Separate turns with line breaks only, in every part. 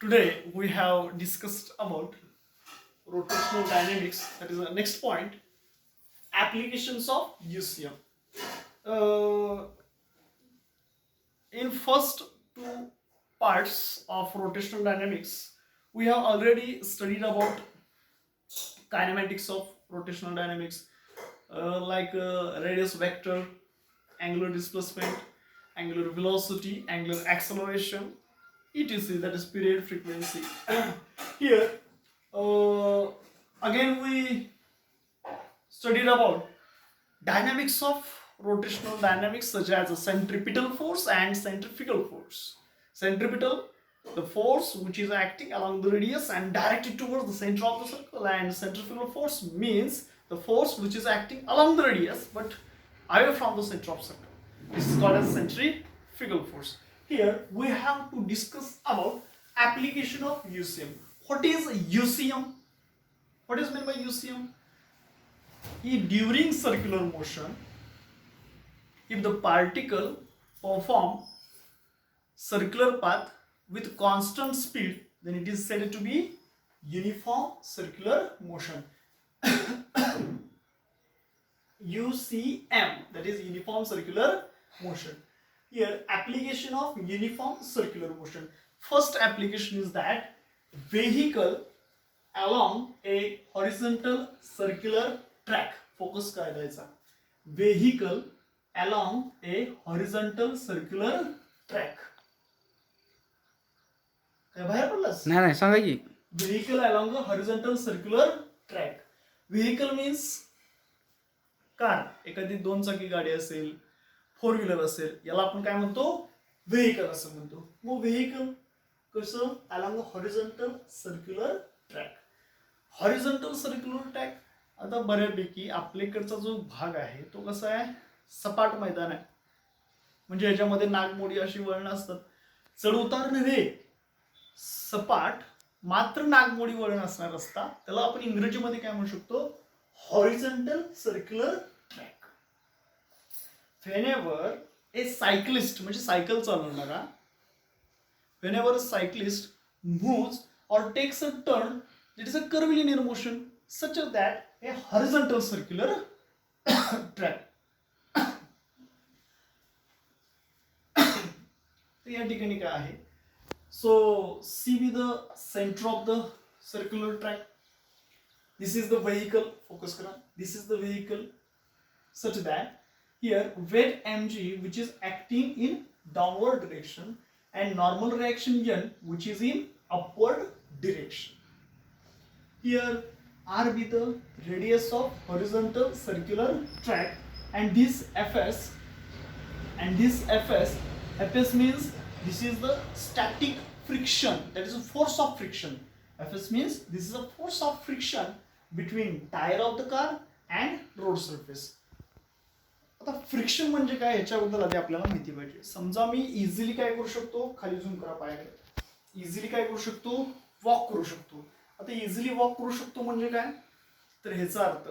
Today we have discussed about rotational dynamics. That is the next point. Applications of UCM. Uh, in first two parts of rotational dynamics, we have already studied about kinematics of rotational dynamics, like radius vector, angular displacement, angular velocity, angular acceleration, etc. That is period, frequency. Here, uh, again we studied about dynamics of rotational dynamics such as a centripetal force and centrifugal force. Centripetal, the force which is acting along the radius and directed towards the center of the circle, and centrifugal force means the force which is acting along the radius but away from the center of circle. This is called as centrifugal force. Here we have to discuss about application of UCM. What is UCM? What is meant by UCM? During circular motion, if the particle perform circular path with constant speed, then it is said to be uniform circular motion. UCM, that is uniform circular motion. Here, application of uniform circular motion. First application is that vehicle along a horizontal circular track. Focus करायचा. Vehicle along a horizontal circular track. काय बाहेर पडलास?
नाही सांगा की.
Vehicle along a horizontal circular track. Vehicle means car. एखादी दोन चाकी गाडी असेल, four wheeler असेल, याला आपण काय म्हणतो? व्हेकल असं म्हणतो. मग व्हेकल कसं? Along horizontal circular track. Horizontal circular track आता बऱ्यापैकी आपल्याकडचा जो भाग आहे तो कसा आहे? सपाट मैदान आहे. म्हणजे याच्यामध्ये नागमोडी अशी वळण असतात. चढ उतार नव्हे, सपाट मात्र नागमोडी वळण असणार रस्ता, त्याला आपण इंग्रजीमध्ये काय म्हणू शकतो? Horizontal circular track. Whenever a cyclist म्हणजे cycle चालवणारा, whenever a cyclist moves or takes a turn, it is a curvilinear motion such as that a horizontal circular track. तर या ठिकाणी काय आहे? So see with the center of the circular track. This is the vehicle. Focus करा. This is the vehicle such that here weight mg which is acting in downward direction and normal reaction n which is in upward direction. Here r be the radius of horizontal circular track, and this fs fs means this is the static friction, that is a force of friction. Fs means this is a force of friction between tire of the car and road surface. आता friction म्हणजे काय ह्याच्याबद्दल आधी आपल्याला माहिती पाहिजे. समजा मी easily काय करू शकतो? खाली झूम करा पायाकडे. इझिली काय करू शकतो? वॉक करू शकतो. आता इझिली वॉक करू शकतो म्हणजे काय? तर ह्याचा अर्थ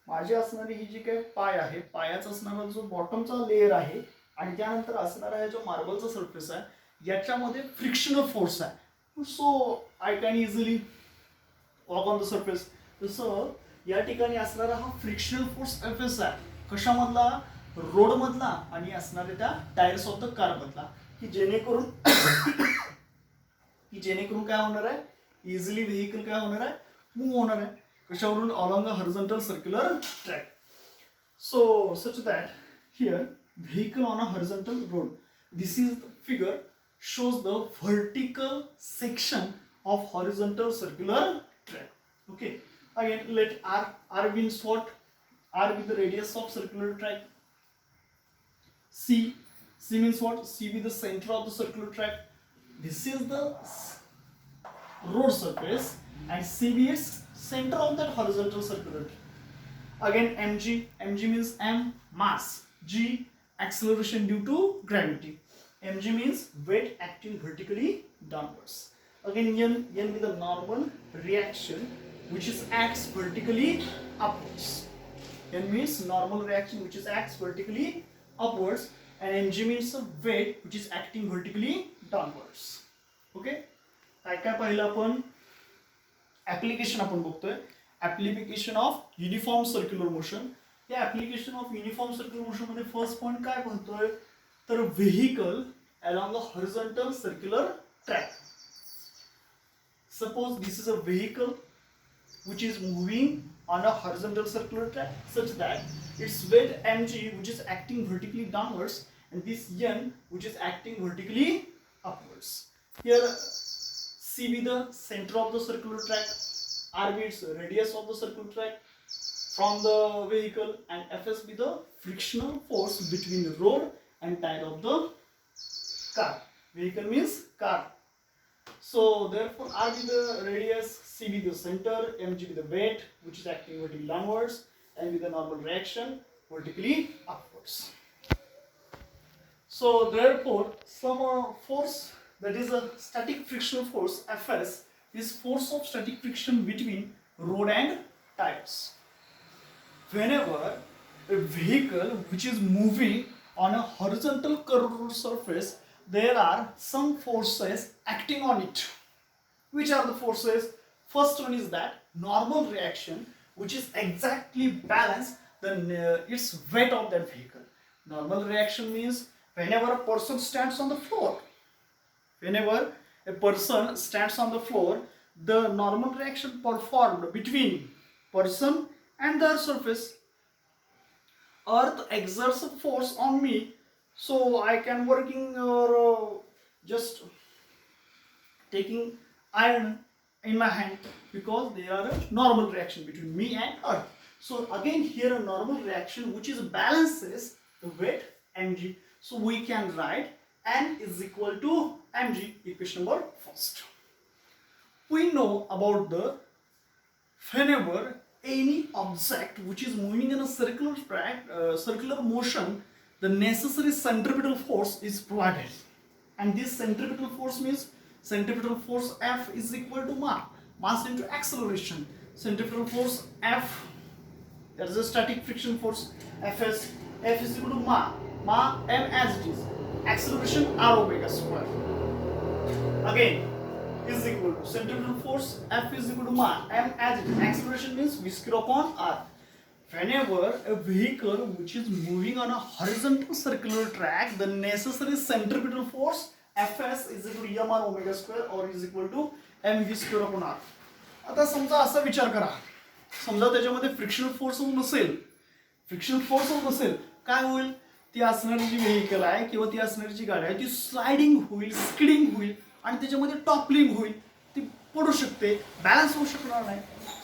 माझी असणारी ही जी काय पाय आहे, पायाचा असणारा जो बॉटमचा लेअर आहे आणि त्यानंतर असणारा हा जो मार्बलचा सरफेस आहे, याच्यामध्ये फ्रिक्शनल फोर्स आहे. So I can easily walk on the surface. तसं या ठिकाणी असणारा हा फ्रिक्शनल फोर्स एफएस आहे. कशामधला? रोड मधला आणि असणाऱ्या त्या टायर्स ऑफ द कार मधला, की जेणेकरून काय होणार आहे? इझिली व्हेकल काय होणार आहे? मूव्ह होणार आहे. कशावरून? Along a horizontal circular track. So such that here vehicle on a horizontal road. This is the figure shows the vertical section of horizontal circular track. Okay, again let r means what? R with the radius of circular track. C means what? C with the center of the circular track. This is the road surface and C be its center of that horizontal circular track. Again mg means m, mass. G, acceleration due to gravity. Mg means weight acting vertically downwards. Again n with the normal reaction which is acts vertically upwards. N means normal reaction which is acts vertically upwards. and mg means a weight which is acting vertically downwards. Okay, काय काय पाहिलं आपण? Application आपण बघतोय, application of uniform circular motion. या application of uniform circular motion मध्ये first point काय म्हणतोय तर vehicle along a horizontal circular track. Suppose this is a vehicle which is moving on a horizontal circular track such that its weight mg which is acting vertically downwards and this n which is acting vertically upwards. Here c be the center of the circular track, r be its radius of the circular track from the vehicle, and fs be the frictional force between the road and tire of the car. Vehicle means car. So therefore r be the radius, c be the center, mg be the weight which is acting vertically downwards, and with the normal reaction vertically upwards. So therefore some force, that is a static frictional force Fs, is force of static friction between road and tires. Whenever a vehicle which is moving on a horizontal curved surface, there are some forces acting on it. Which are the forces? First one is that normal reaction which is exactly balanced its weight of that vehicle. Normal reaction means whenever a person stands on the floor, the normal reaction performed between person and the surface. Earth exerts a force on me, so I can working or just taking iron in my hand because they are a normal reaction between me and earth. So again here a normal reaction which is balances the weight mg. So we can write n is equal to mg, equation number first. We know about the whenever any object which is moving in a circular track, circular motion, the necessary centripetal force is provided, and this centripetal force means centripetal force F is equal to mass into acceleration. Centripetal force F, that is a static friction force Fs, F is equal to m as it is, acceleration r omega square. Again is equal to centripetal force F is equal to m as it is, acceleration means v square upon r. Whenever a vehicle which is moving on a horizontal circular track, the necessary centripetal force Fs is equal to m r omega square or is equal to mv square upon r. आता समजा असा विचार करा, समजा त्याच्यामध्ये frictional force नसेल, काय होईल? ती असणारी जी व्हेकल आहे किंवा ती असणारी जी गाडी आहे ती स्लाइडिंग होईल, स्किडिंग होईल आणि त्याच्यामध्ये टॉपलिंग होईल, ती पडू शकते, बॅलन्स होऊ शकणार नाही.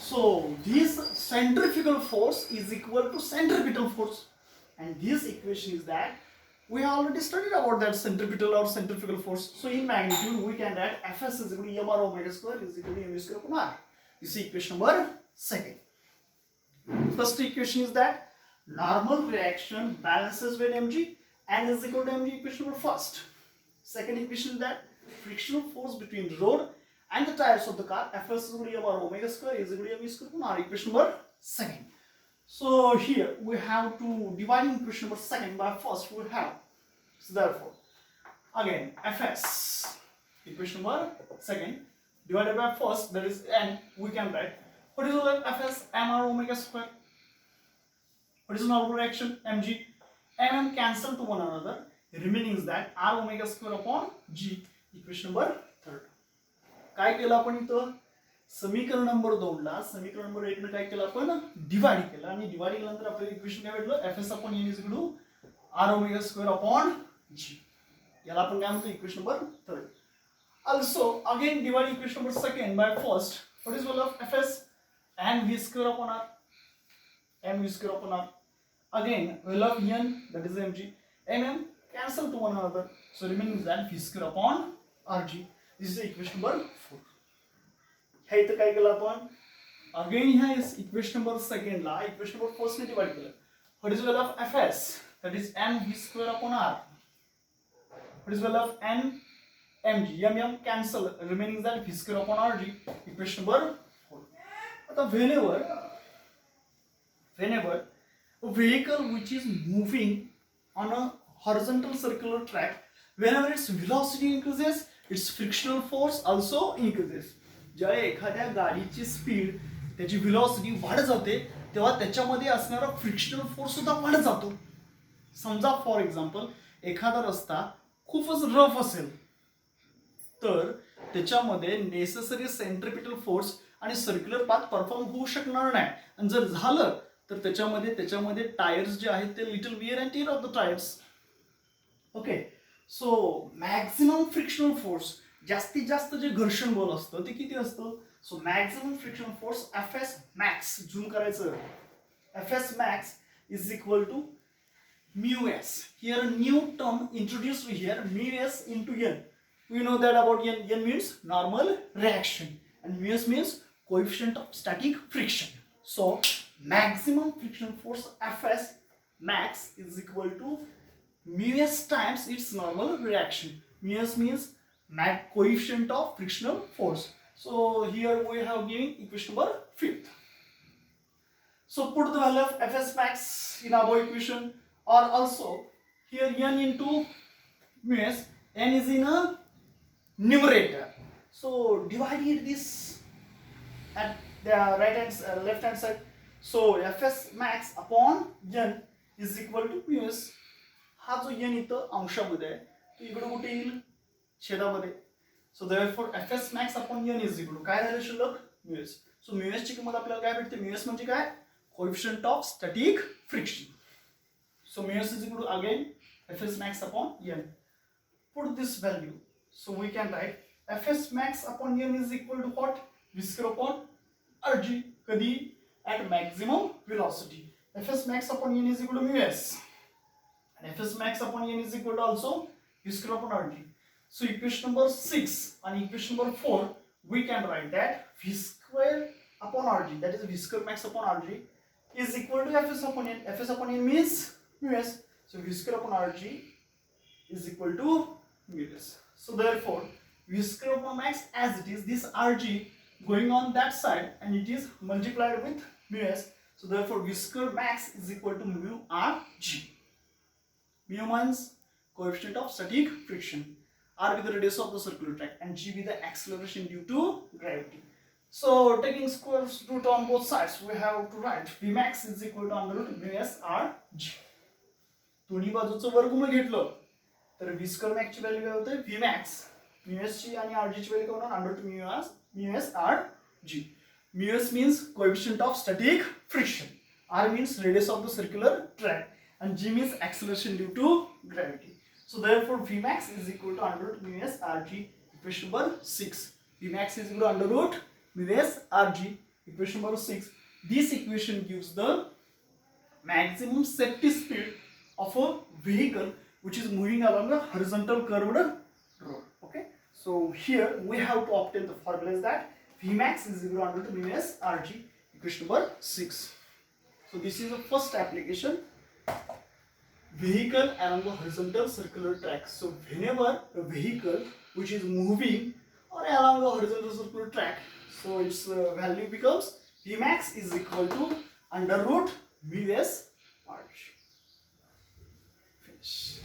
So this centrifugal force is equal to centripetal force, and this equation is that we have already studied about that centripetal or centrifugal force. So in magnitude we can write Fs is equal to m r omega square is equal to mv square upon r. This is equation number second. First equation is that normal reaction balances weight mg and is equal to mg, equation number first. Second equation is that frictional force between road and the tires of the car Fs is equal to m r omega square is equal to mv square upon r, equation number second. So here we have to divide equation number second by first we have. So therefore again Fs, equation number second, divided by first, that is n, we can write what is the Fs, m r omega square. What is the normal reaction? mg, mm cancel to one another, remaining is that r omega square upon g, equation number third. काय केलं आपण इथं? समीकरण number 2 ला समीकरण number 1 ने काय केलं आपण? डिवाइड केलं, आणि डिवाइड केल्यानंतर आपल्याला इक्वेशन काय भेटलं? Fs upon n is equal to r omega square upon g. याला आपण काय म्हणतो? Equation number 3. Also again divide equation number second by first. What is value of Fs? mv square upon r, mv square upon r. Again value of n, that is mg, mm cancel to one another, so remaining is that v square upon rg. This is equation number 4. ह्या इथं काय केलं आपण? Again ह्या equation number second ला equation number first ने divide केलं. What is value of Fs? that is mv square upon r. What is value of n mg? m cancel, remaining that v square upon rg, equation number 4. आता whenever a vehicle which is moving on a horizontal circular track, whenever its velocity increases, its frictional force also increases. जेव्हा एखाद्या गाडीची speed, त्याची velocity वाढत जाते, तेव्हा त्याच्यामध्ये असणारा फ्रिक्शनल फोर्स सुद्धा वाढत जातो. समजा फॉर एक्झाम्पल एखादा रस्ता खूपच रफ असेल, तर त्याच्यामध्ये नेसेसरी सेंट्रिपिटल फोर्स आणि सर्क्युलर पाथ परफॉर्म होऊ शकणार नाही. आणि जर झालं तर त्याच्यामध्ये टायर्स जे आहेत ते little where and tear of the tyres. Okay, so maximum frictional force, जास्तीत जास्त जे घर्षण बल असतं ते किती असतं? So maximum frictional force Fs max, झूम करायचं, Fs max is equal to mu s. Here a new term introduced here, mu s into n. We know that about n. N means normal reaction and mu s means coefficient of static friction. So maximum friction force Fs max is equal to mu s times its normal reaction. Mu s means coefficient of frictional force. So here we have given equation number 5th. So put the value of Fs max in above equation, or also here n into mu s, n is in a numerator. So divided this at the left hand side. So Fs max upon n is equal to mu s. हा जो n इथं अंशामध्ये आहे तो इकडे कुठे येईल? छेदामध्ये. सो therefore Fs max upon n is equal to काय झालं शिल्लक? mu s. सो mu s ची किंमत आपल्याला काय भेटते? mu s म्हणजे काय? Coefficient of static friction. So mu s is equal to again Fs max upon n. Put this value. So we can write Fs max upon n is equal to what? Viscous upon Rg. कधी? At maximum velocity. Fs max upon n is equal to mu s. And Fs max upon n is equal to also viscous upon Rg. So equation number 6 and equation number 4, we can write that v square upon Rg, that is viscous max upon Rg, is equal to Fs upon n. Fs upon n means mu s. So viscous upon Rg is equal to mu s. So therefore viscous upon max as it is, this Rg going on that side and it is multiplied with mu s. So therefore viscous max is equal to mu Rg. Mu means coefficient of static friction, R with the radius of the circular track, and G with the acceleration due to gravity. So taking square root on both sides, we have to write Vmax is equal to under root mu s Rg. दोन्ही बाजूचं वर्गमूळ घेतलं तर whisker max ची value काय होते? Vmax, mu s ची आणि Rg ची व्हॅल्यू काय होणार? under root mu s Rg. Mu s means coefficient of static friction, R means radius of the circular track, and G means acceleration due to gravity. So therefore Vmax is equal to under root mu s Rg, equation number 6. Vmax is equal to under root mu s Rg, equation number 6. This equation gives the maximum safety speed of a vehicle which is moving along a horizontal curved road. Okay, so here we have to obtain the formula is that Vmax is equal to under root mu s Rg, equation number 6. So this is the first application. Vehicle along the horizontal circular track. So whenever a vehicle which is moving or along the horizontal circular track, so its value becomes Vmax is equal to under root mu s Rg. Finish.